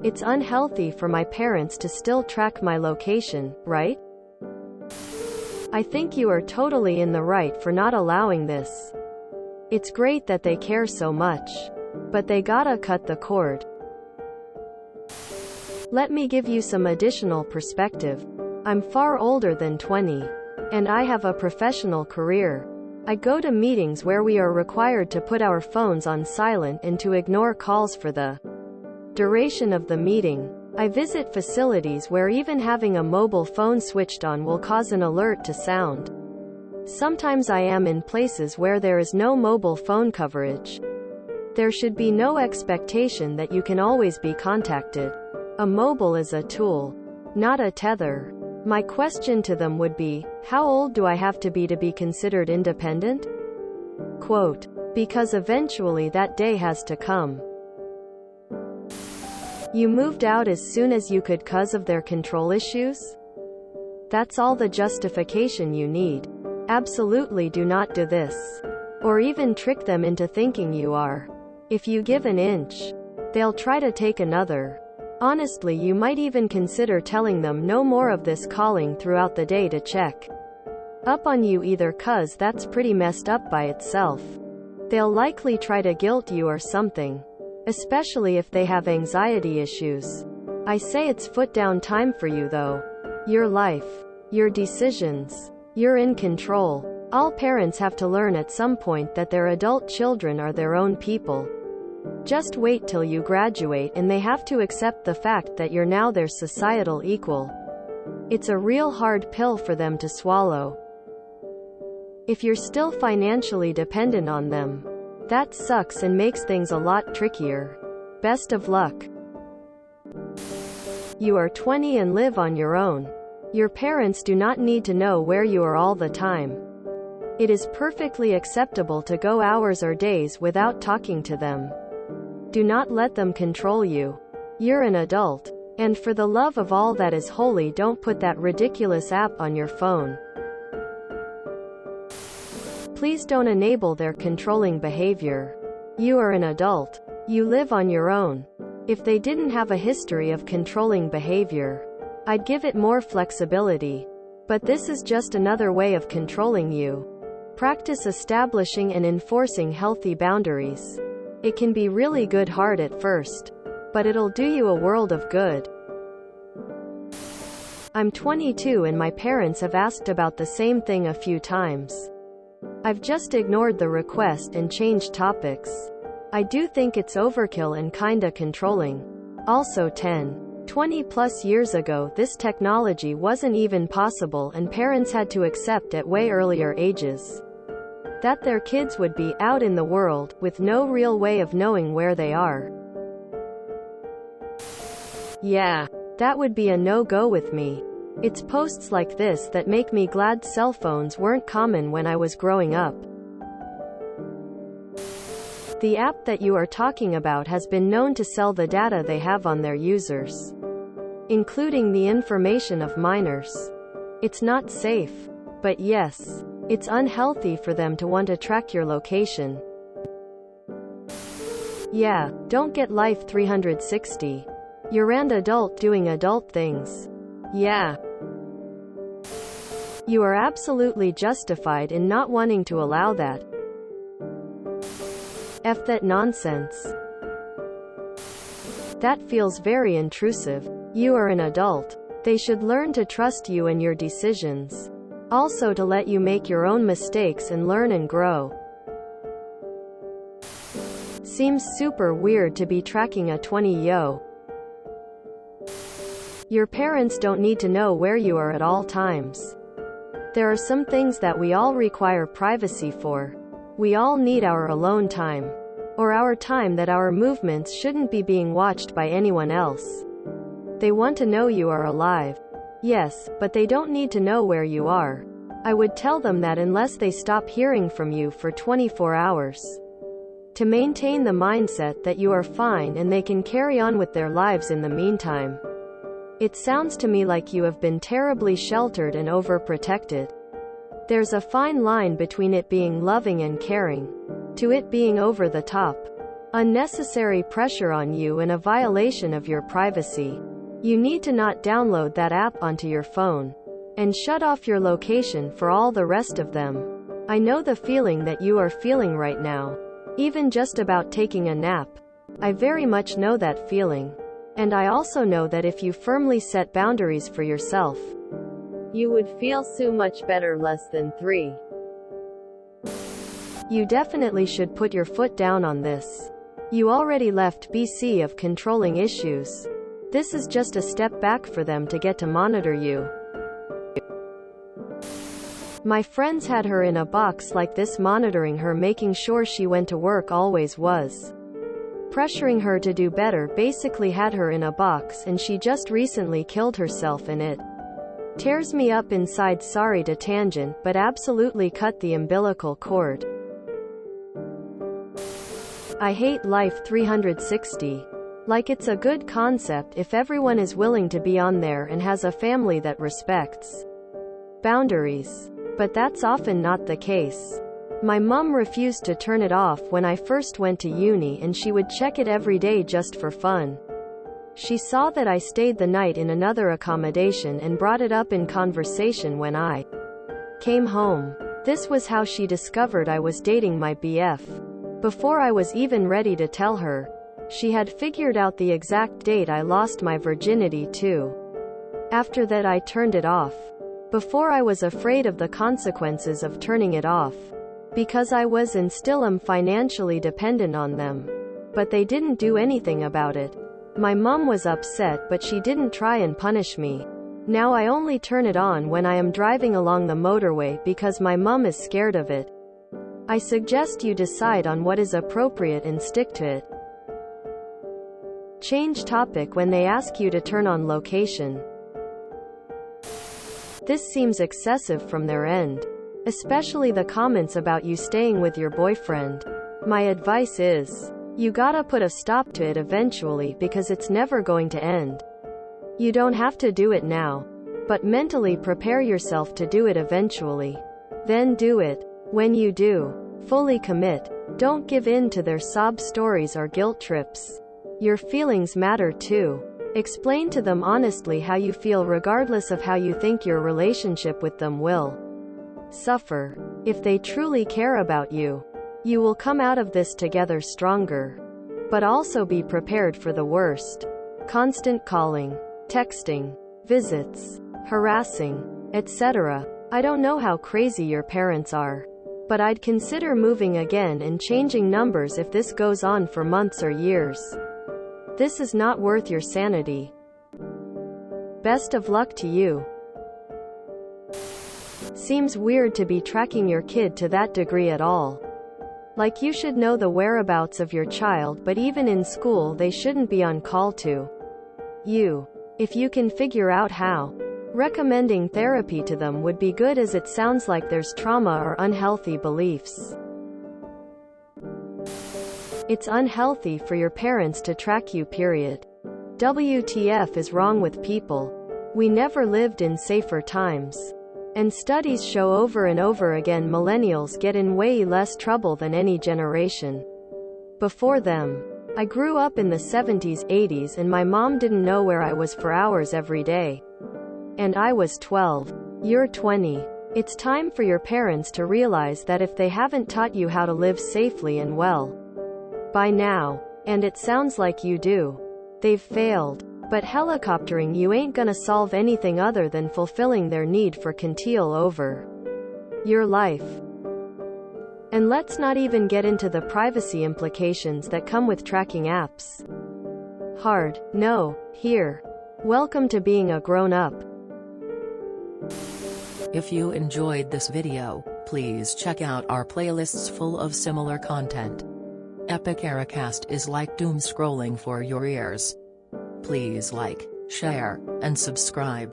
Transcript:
It's unhealthy for my parents to still track my location, right? I think you are totally in the right for not allowing this. It's great that they care so much. But they gotta cut the cord. Let me give you some additional perspective. I'm far older than 20. And I have a professional career. I go to meetings where we are required to put our phones on silent and to ignore calls for the duration of the meeting. I visit facilities where even having a mobile phone switched on will cause an alert to sound. Sometimes I am in places where there is no mobile phone coverage. There should be no expectation that you can always be contacted. A mobile is a tool, not a tether. My question to them would be, how old do I have to be considered independent? Quote, because eventually that day has to come. You moved out as soon as you could 'cause of their control issues? That's all the justification you need. Absolutely do not do this. Or even trick them into thinking you are. If you give an inch, they'll try to take another. Honestly, you might even consider telling them no more of this calling throughout the day to check up on you either, 'cause that's pretty messed up by itself. They'll likely try to guilt you or something. Especially if they have anxiety issues. I say it's foot down time for you though. Your life. Your decisions. You're in control. All parents have to learn at some point that their adult children are their own people. Just wait till you graduate and they have to accept the fact that you're now their societal equal. It's a real hard pill for them to swallow. If you're still financially dependent on them, that sucks and makes things a lot trickier. Best of luck. You are 20 and live on your own. Your parents do not need to know where you are all the time. It is perfectly acceptable to go hours or days without talking to them. Do not let them control you. You're an adult. And for the love of all that is holy, don't put that ridiculous app on your phone. Please don't enable their controlling behavior. You are an adult. You live on your own. If they didn't have a history of controlling behavior, I'd give it more flexibility. But this is just another way of controlling you. Practice establishing and enforcing healthy boundaries. It can be really good hard at first, but it'll do you a world of good. I'm 22 and my parents have asked about the same thing a few times. I've just ignored the request and changed topics. I do think it's overkill and kinda controlling. Also 20 plus years ago this technology wasn't even possible and parents had to accept at way earlier ages that their kids would be out in the world, with no real way of knowing where they are. Yeah, that would be a no-go with me. It's posts like this that make me glad cell phones weren't common when I was growing up. The app that you are talking about has been known to sell the data they have on their users, including the information of minors. It's not safe. But yes, it's unhealthy for them to want to track your location. Yeah, don't get life 360. You're an adult doing adult things. Yeah. You are absolutely justified in not wanting to allow that. F that nonsense. That feels very intrusive. You are an adult. They should learn to trust you and your decisions. Also to let you make your own mistakes and learn and grow. Seems super weird to be tracking a 20-yo. Your parents don't need to know where you are at all times. There are some things that we all require privacy for. We all need our alone time. Or our time that our movements shouldn't be being watched by anyone else. They want to know you are alive. Yes, but they don't need to know where you are. I would tell them that unless they stop hearing from you for 24 hours. To maintain the mindset that you are fine and they can carry on with their lives in the meantime. It sounds to me like you have been terribly sheltered and overprotected. There's a fine line between it being loving and caring, to it being over the top. unnecessary pressure on you and a violation of your privacy. You need to not download that app onto your phone. And shut off your location for all the rest of them. I know the feeling that you are feeling right now. Even just about taking a nap. I very much know that feeling. And I also know that if you firmly set boundaries for yourself, you would feel so much better. Less than 3. You definitely should put your foot down on this. You already left BC of controlling issues. This is just a step back for them to get to monitor you. My friends had her in a box like this, monitoring her, making sure she went to work, always was. Pressuring her to do better, basically had her in a box, and she just recently killed herself in it. Tears me up inside. Sorry to tangent, but absolutely cut the umbilical cord. I hate life 360. Like, it's a good concept if everyone is willing to be on there and has a family that respects boundaries. But that's often not the case. My mom refused to turn it off when I first went to uni, and she would check it every day just for fun. She saw that I stayed the night in another accommodation and brought it up in conversation when I came home. This was how she discovered I was dating my BF. Before I was even ready to tell her, she had figured out the exact date I lost my virginity too. After that I turned it off. Before I was afraid of the consequences of turning it off. Because I was and still am financially dependent on them. But they didn't do anything about it. My mom was upset, but she didn't try and punish me. Now I only turn it on when I am driving along the motorway because my mom is scared of it. I suggest you decide on what is appropriate and stick to it. Change topic when they ask you to turn on location. This seems excessive from their end. Especially the comments about you staying with your boyfriend. My advice is, you gotta put a stop to it eventually, because it's never going to end. You don't have to do it now. But mentally prepare yourself to do it eventually. Then do it. When you do, fully commit. Don't give in to their sob stories or guilt trips. Your feelings matter too. Explain to them honestly how you feel, regardless of how you think your relationship with them will suffer. If they truly care about you, you will come out of this together stronger. But also be prepared for the worst. Constant calling, texting, visits, harassing, etc. I don't know how crazy your parents are, but I'd consider moving again and changing numbers if this goes on for months or years. This is not worth your sanity. Best of luck to you. Seems weird to be tracking your kid to that degree at all. Like, you should know the whereabouts of your child, but even in school they shouldn't be on call to you. If you can figure out how. Recommending therapy to them would be good, as it sounds like there's trauma or unhealthy beliefs. It's unhealthy for your parents to track you, period. WTF is wrong with people? We never lived in safer times. And studies show over and over again millennials get in way less trouble than any generation before them. I grew up in the 70s, 80s, and my mom didn't know where I was for hours every day. And I was 12. You're 20. It's time for your parents to realize that if they haven't taught you how to live safely and well by now, and it sounds like you do, they've failed. But helicoptering you ain't gonna solve anything other than fulfilling their need for control over your life. And let's not even get into the privacy implications that come with tracking apps. Hard no here. Welcome to being a grown-up. If you enjoyed this video, please check out our playlists full of similar content. Epic Ericast is like doom scrolling for your ears. Please like, share, and subscribe.